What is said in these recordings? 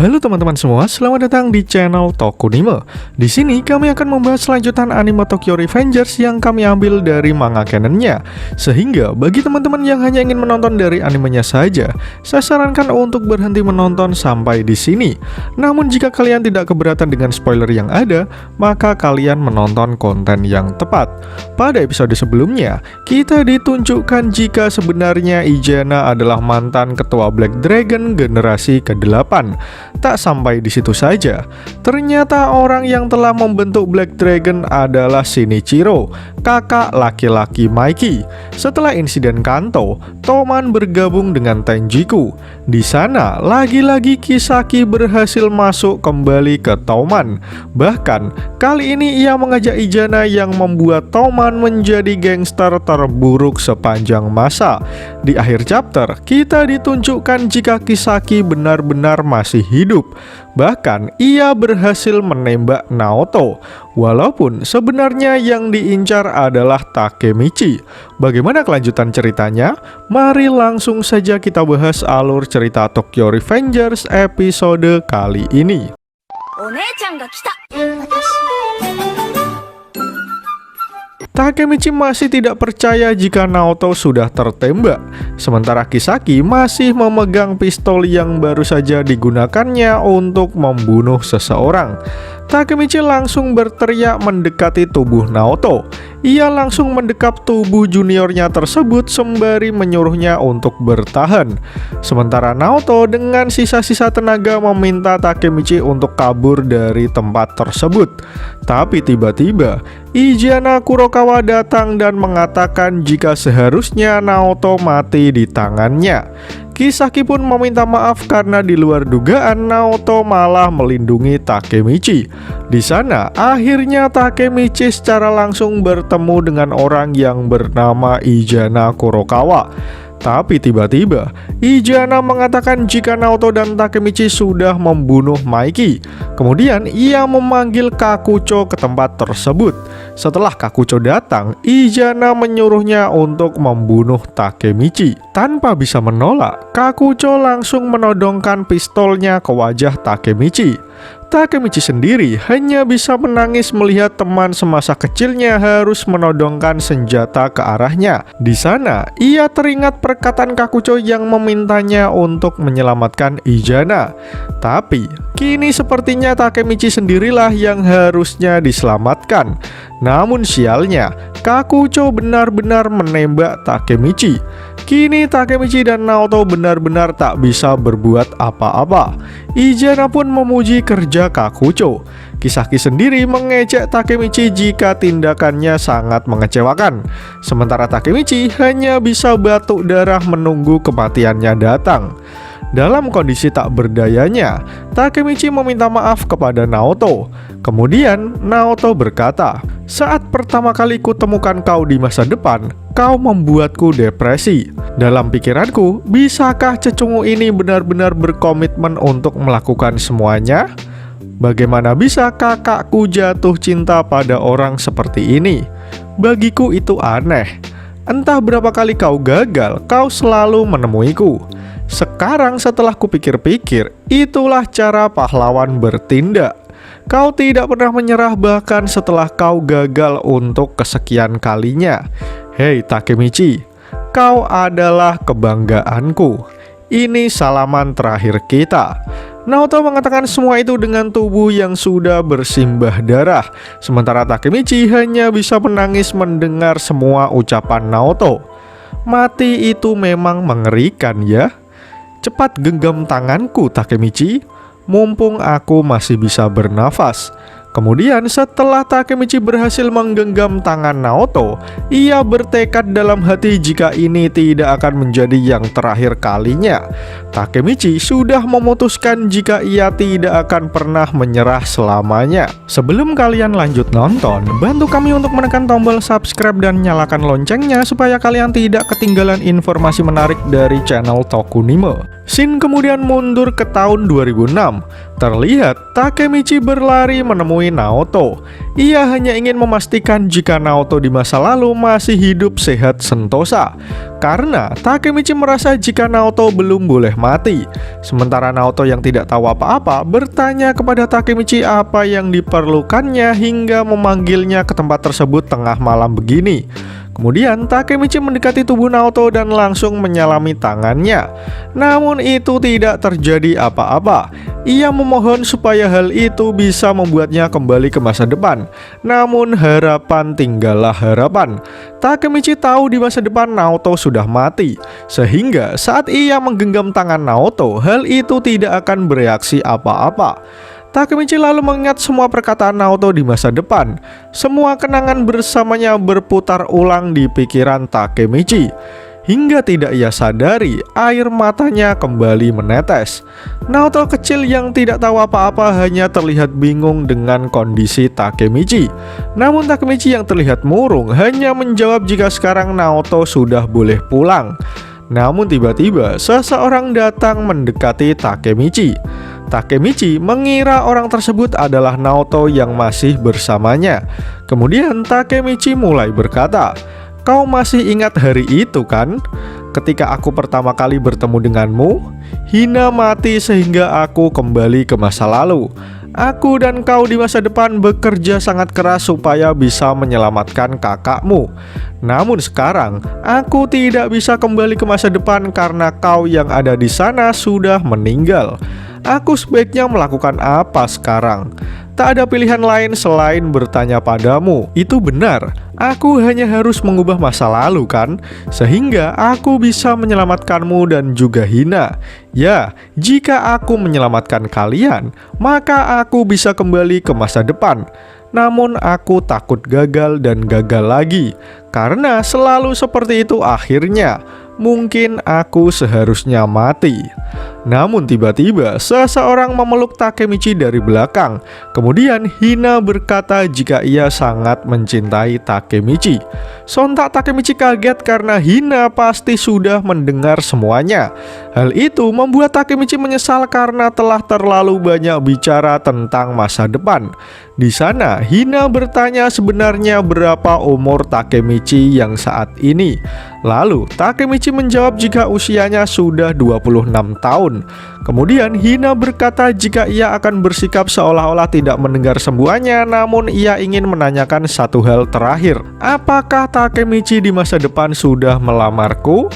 Halo teman-teman semua, selamat datang di channel Tokunime. Di sini kami akan membahas lanjutan anime Tokyo Revengers yang kami ambil dari manga canonnya. Sehingga bagi teman-teman yang hanya ingin menonton dari animenya saja, saya sarankan untuk berhenti menonton sampai di sini. Namun jika kalian tidak keberatan dengan spoiler yang ada, maka kalian menonton konten yang tepat. Pada episode sebelumnya, kita ditunjukkan jika sebenarnya Izana adalah mantan ketua Black Dragon generasi ke-8. Tak sampai di situ saja, ternyata orang yang telah membentuk Black Dragon adalah Shinichiro, kakak laki-laki Mikey. Setelah insiden Kanto, Toman bergabung dengan Tenjiku. Di sana, lagi-lagi Kisaki berhasil masuk kembali ke Toman. Bahkan, kali ini ia mengajak Izana yang membuat Toman menjadi gangster terburuk sepanjang masa. Di akhir chapter, kita ditunjukkan jika Kisaki benar-benar masih hidup. Bahkan ia berhasil menembak Naoto. Walaupun sebenarnya yang diincar adalah Takemichi. Bagaimana kelanjutan ceritanya? Mari langsung saja kita bahas alur cerita Tokyo Revengers episode kali ini. Takemichi masih tidak percaya jika Naoto sudah tertembak, sementara Kisaki masih memegang pistol yang baru saja digunakannya untuk membunuh seseorang. Takemichi langsung berteriak mendekati tubuh Naoto. Ia langsung mendekap tubuh juniornya tersebut sembari menyuruhnya untuk bertahan. Sementara Naoto dengan sisa-sisa tenaga meminta Takemichi untuk kabur dari tempat tersebut. Tapi tiba-tiba Izana Kurokawa datang dan mengatakan jika seharusnya Naoto mati di tangannya. Kisaki pun meminta maaf karena di luar dugaan Naoto malah melindungi Takemichi. Di sana akhirnya Takemichi secara langsung bertemu dengan orang yang bernama Izana Kurokawa. Tapi tiba-tiba Izana mengatakan jika Naoto dan Takemichi sudah membunuh Mikey. Kemudian ia memanggil Kakucho ke tempat tersebut. Setelah Kakucho datang, Izana menyuruhnya untuk membunuh Takemichi. Tanpa bisa menolak, Kakucho langsung menodongkan pistolnya ke wajah Takemichi. Takemichi sendiri hanya bisa menangis melihat teman semasa kecilnya harus menodongkan senjata ke arahnya. Di sana, ia teringat perkataan Kakucho yang memintanya untuk menyelamatkan Izana. Tapi, kini sepertinya Takemichi sendirilah yang harusnya diselamatkan. Namun sialnya, Kakucho benar-benar menembak Takemichi. Kini Takemichi dan Naoto benar-benar tak bisa berbuat apa-apa. Izana pun memuji kerja Kakucho. Kisaki sendiri mengejek Takemichi jika tindakannya sangat mengecewakan. Sementara Takemichi hanya bisa batuk darah menunggu kematiannya datang. Dalam kondisi tak berdayanya, Takemichi meminta maaf kepada Naoto. Kemudian Naoto berkata, "Saat pertama kali kutemukan kau di masa depan, kau membuatku depresi. Dalam pikiranku, bisakah cecungu ini benar-benar berkomitmen untuk melakukan semuanya? Bagaimana bisa kakakku jatuh cinta pada orang seperti ini? Bagiku itu aneh. Entah berapa kali kau gagal, kau selalu menemuiku. Sekarang setelah kupikir-pikir, itulah cara pahlawan bertindak. Kau tidak pernah menyerah bahkan setelah kau gagal untuk kesekian kalinya. Hei Takemichi, kau adalah kebanggaanku. Ini salaman terakhir kita." Naoto mengatakan semua itu dengan tubuh yang sudah bersimbah darah. Sementara Takemichi hanya bisa menangis mendengar semua ucapan Naoto. Mati itu memang mengerikan ya. Cepat genggam tanganku Takemichi, mumpung aku masih bisa bernafas. Kemudian setelah Takemichi berhasil menggenggam tangan Naoto, ia bertekad dalam hati jika ini tidak akan menjadi yang terakhir kalinya. Takemichi sudah memutuskan jika ia tidak akan pernah menyerah selamanya. Sebelum kalian lanjut nonton, bantu kami untuk menekan tombol subscribe dan nyalakan loncengnya supaya kalian tidak ketinggalan informasi menarik dari channel Tokunime. Scene kemudian mundur ke tahun 2006. Terlihat Takemichi berlari menemui Naoto. Ia hanya ingin memastikan jika Naoto di masa lalu masih hidup sehat sentosa. Karena Takemichi merasa jika Naoto belum boleh mati. Sementara Naoto yang tidak tahu apa-apa bertanya kepada Takemichi apa yang diperlukannya hingga memanggilnya ke tempat tersebut tengah malam begini. Kemudian Takemichi mendekati tubuh Naoto dan langsung menyalami tangannya. Namun itu tidak terjadi apa-apa. Ia memohon supaya hal itu bisa membuatnya kembali ke masa depan. Namun harapan tinggallah harapan. Takemichi tahu di masa depan Naoto sudah mati. Sehingga saat ia menggenggam tangan Naoto, hal itu tidak akan bereaksi apa-apa. Takemichi lalu mengingat semua perkataan Naoto di masa depan. Semua kenangan bersamanya berputar ulang di pikiran Takemichi. Hingga tidak ia sadari, air matanya kembali menetes. Naoto kecil yang tidak tahu apa-apa hanya terlihat bingung dengan kondisi Takemichi. Namun Takemichi yang terlihat murung hanya menjawab jika sekarang Naoto sudah boleh pulang. Namun tiba-tiba seseorang datang mendekati Takemichi. Takemichi mengira orang tersebut adalah Naoto yang masih bersamanya. Kemudian Takemichi mulai berkata, "Kau masih ingat hari itu kan? Ketika aku pertama kali bertemu denganmu, Hina mati sehingga aku kembali ke masa lalu. Aku dan kau di masa depan bekerja sangat keras supaya bisa menyelamatkan kakakmu. Namun sekarang, aku tidak bisa kembali ke masa depan karena kau yang ada di sana sudah meninggal. Aku sebaiknya melakukan apa sekarang? Tak ada pilihan lain selain bertanya padamu. Itu benar, aku hanya harus mengubah masa lalu kan? Sehingga aku bisa menyelamatkanmu dan juga Hina. Ya, jika aku menyelamatkan kalian, maka aku bisa kembali ke masa depan. Namun aku takut gagal dan gagal lagi. Karena selalu seperti itu akhirnya. Mungkin aku seharusnya mati." Namun tiba-tiba seseorang memeluk Takemichi dari belakang. Kemudian Hina berkata jika ia sangat mencintai Takemichi. Sontak Takemichi kaget karena Hina pasti sudah mendengar semuanya. Hal itu membuat Takemichi menyesal karena telah terlalu banyak bicara tentang masa depan. Di sana Hina bertanya sebenarnya berapa umur Takemichi yang saat ini. Lalu Takemichi menjawab jika usianya sudah 26 tahun. Kemudian Hina berkata jika ia akan bersikap seolah-olah tidak mendengar semuanya, namun ia ingin menanyakan satu hal terakhir. Apakah Takemichi di masa depan sudah melamarku?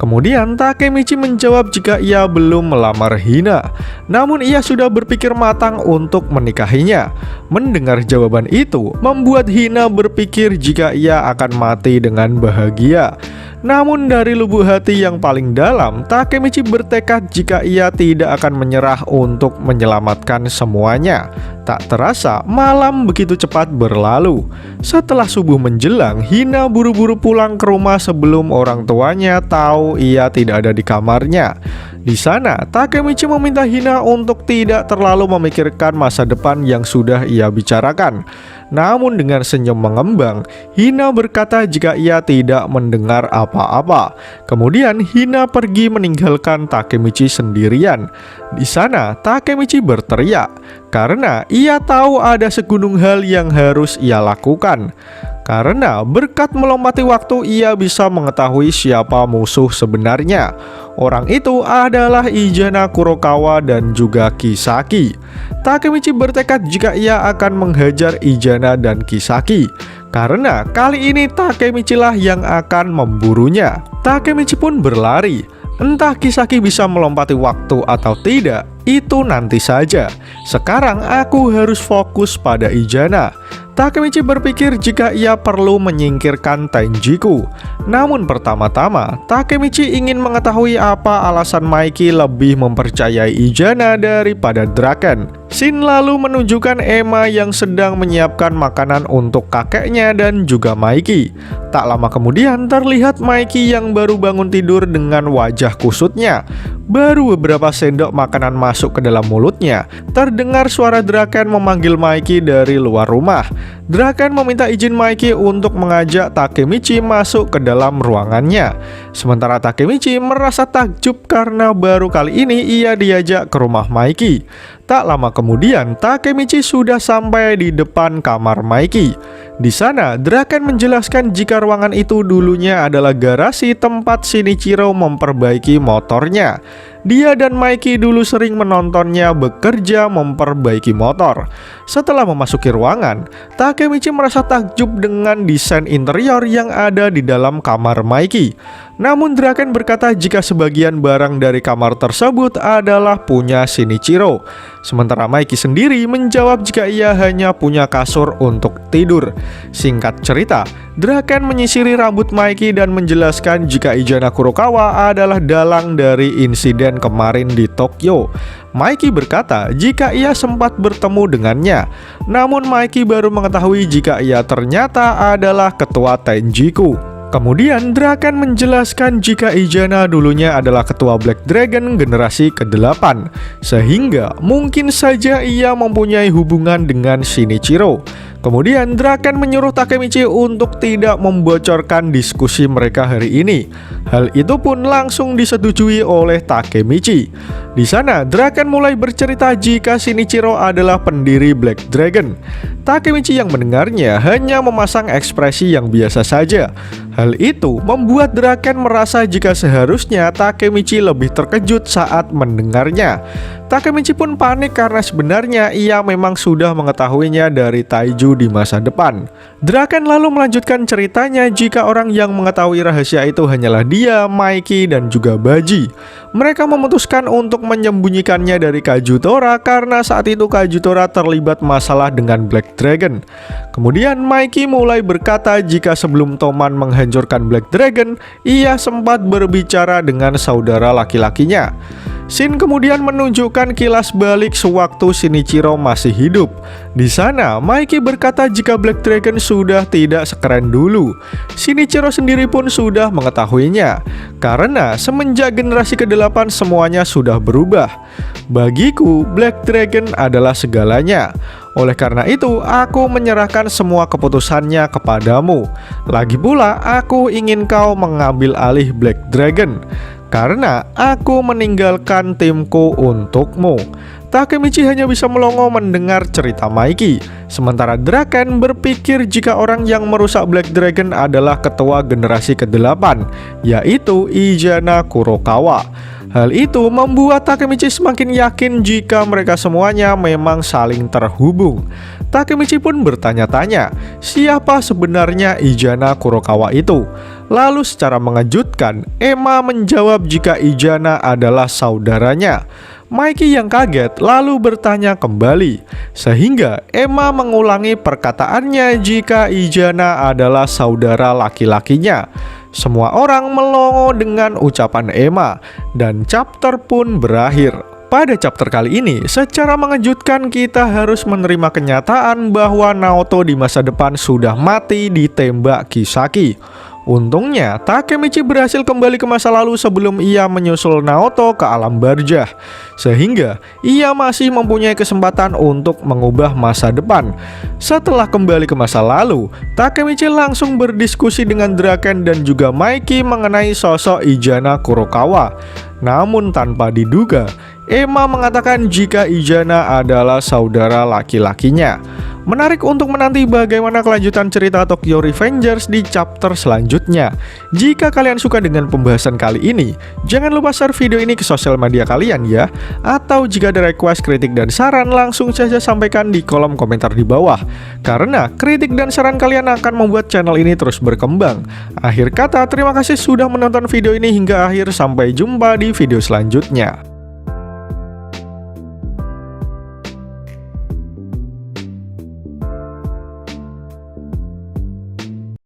Kemudian Takemichi menjawab jika ia belum melamar Hina, namun ia sudah berpikir matang untuk menikahinya. Mendengar jawaban itu membuat Hina berpikir jika ia akan mati dengan bahagia. Namun dari lubuk hati yang paling dalam, Takemichi bertekad jika ia tidak akan menyerah untuk menyelamatkan semuanya. Tak terasa malam begitu cepat berlalu. Setelah subuh menjelang, Hina buru-buru pulang ke rumah sebelum orang tuanya tahu ia tidak ada di kamarnya. Di sana, Takemichi meminta Hina untuk tidak terlalu memikirkan masa depan yang sudah ia bicarakan. Namun dengan senyum mengembang, Hina berkata jika ia tidak mendengar apa-apa. Kemudian Hina pergi meninggalkan Takemichi sendirian. Di sana, Takemichi berteriak karena ia tahu ada segunung hal yang harus ia lakukan. Karena berkat melompati waktu, ia bisa mengetahui siapa musuh sebenarnya. Orang itu adalah Izana Kurokawa dan juga Kisaki. Takemichi bertekad jika ia akan menghajar Izana dan Kisaki. Karena kali ini Takemichi lah yang akan memburunya. Takemichi pun berlari. Entah Kisaki bisa melompati waktu atau tidak, itu nanti saja. Sekarang aku harus fokus pada Izana. Takemichi berpikir jika ia perlu menyingkirkan Tenjiku. Namun pertama-tama, Takemichi ingin mengetahui apa alasan Maiki lebih mempercayai Izana daripada Draken. Scene lalu menunjukkan Emma yang sedang menyiapkan makanan untuk kakeknya dan juga Mikey. Tak lama kemudian terlihat Mikey yang baru bangun tidur dengan wajah kusutnya. Baru beberapa sendok makanan masuk ke dalam mulutnya, terdengar suara Draken memanggil Mikey dari luar rumah. Draken meminta izin Mikey untuk mengajak Takemichi masuk ke dalam ruangannya. Sementara Takemichi merasa takjub karena baru kali ini ia diajak ke rumah Mikey. Tak lama kemudian, Takemichi sudah sampai di depan kamar Mikey. Di sana, Draken menjelaskan jika ruangan itu dulunya adalah garasi tempat Shinichiro memperbaiki motornya. Dia dan Mikey dulu sering menontonnya bekerja memperbaiki motor. Setelah memasuki ruangan, Takemichi merasa takjub dengan desain interior yang ada di dalam kamar Mikey. Namun Draken berkata jika sebagian barang dari kamar tersebut adalah punya Shinichiro. Sementara Mikey sendiri menjawab jika ia hanya punya kasur untuk tidur. Singkat cerita, Draken menyisiri rambut Mikey dan menjelaskan jika Izana Kurokawa adalah dalang dari insiden kemarin di Tokyo. Mikey berkata jika ia sempat bertemu dengannya. Namun Mikey baru mengetahui jika ia ternyata adalah ketua Tenjiku. Kemudian Draken menjelaskan jika Izana dulunya adalah ketua Black Dragon generasi ke-8, sehingga mungkin saja ia mempunyai hubungan dengan Shinichiro. Kemudian Draken menyuruh Takemichi untuk tidak membocorkan diskusi mereka hari ini. Hal itu pun langsung disetujui oleh Takemichi. Di sana Draken mulai bercerita jika Shinichiro adalah pendiri Black Dragon. Takemichi yang mendengarnya hanya memasang ekspresi yang biasa saja. Hal itu membuat Draken merasa jika seharusnya Takemichi lebih terkejut saat mendengarnya. Takemichi pun panik karena sebenarnya ia memang sudah mengetahuinya dari Taiju di masa depan. Draken lalu melanjutkan ceritanya jika orang yang mengetahui rahasia itu hanyalah dia, Mikey, dan juga Baji. Mereka memutuskan untuk menyembunyikannya dari Kajutora karena saat itu Kajutora terlibat masalah dengan Black Dragon. Kemudian Mikey mulai berkata jika sebelum Toman menghancurkan Black Dragon, ia sempat berbicara dengan saudara laki-lakinya. Scene kemudian menunjukkan kilas balik sewaktu Shinichiro masih hidup. Di sana, Mikey berkata jika Black Dragon sudah tidak sekeren dulu. Shinichiro sendiri pun sudah mengetahuinya, karena semenjak generasi ke-8 semuanya sudah berubah. Bagiku, Black Dragon adalah segalanya. Oleh karena itu, aku menyerahkan semua keputusannya kepadamu. Lagi pula, aku ingin kau mengambil alih Black Dragon, karena aku meninggalkan timku untukmu. Takemichi hanya bisa melongo mendengar cerita Mikey. Sementara Draken berpikir jika orang yang merusak Black Dragon adalah ketua generasi ke-8, yaitu Izana Kurokawa. Hal itu membuat Takemichi semakin yakin jika mereka semuanya memang saling terhubung. Takemichi pun bertanya-tanya, siapa sebenarnya Izana Kurokawa itu? Lalu secara mengejutkan, Emma menjawab jika Izana adalah saudaranya. Mikey yang kaget lalu bertanya kembali, sehingga Emma mengulangi perkataannya jika Izana adalah saudara laki-lakinya. Semua orang melongo dengan ucapan Emma, dan chapter pun berakhir. Pada chapter kali ini, secara mengejutkan kita harus menerima kenyataan bahwa Naoto di masa depan sudah mati ditembak Kisaki. Untungnya, Takemichi berhasil kembali ke masa lalu sebelum ia menyusul Naoto ke alam barjah, sehingga ia masih mempunyai kesempatan untuk mengubah masa depan. Setelah kembali ke masa lalu, Takemichi langsung berdiskusi dengan Draken dan juga Mikey mengenai sosok Izana Kurokawa. Namun tanpa diduga, Emma mengatakan jika Izana adalah saudara laki-lakinya. Menarik untuk menanti bagaimana kelanjutan cerita Tokyo Revengers di chapter selanjutnya. Jika kalian suka dengan pembahasan kali ini, jangan lupa share video ini ke sosial media kalian ya. Atau jika ada request, kritik, dan saran, langsung saja sampaikan di kolom komentar di bawah. Karena kritik dan saran kalian akan membuat channel ini terus berkembang. Akhir kata, terima kasih sudah menonton video ini hingga akhir. Sampai jumpa di video selanjutnya.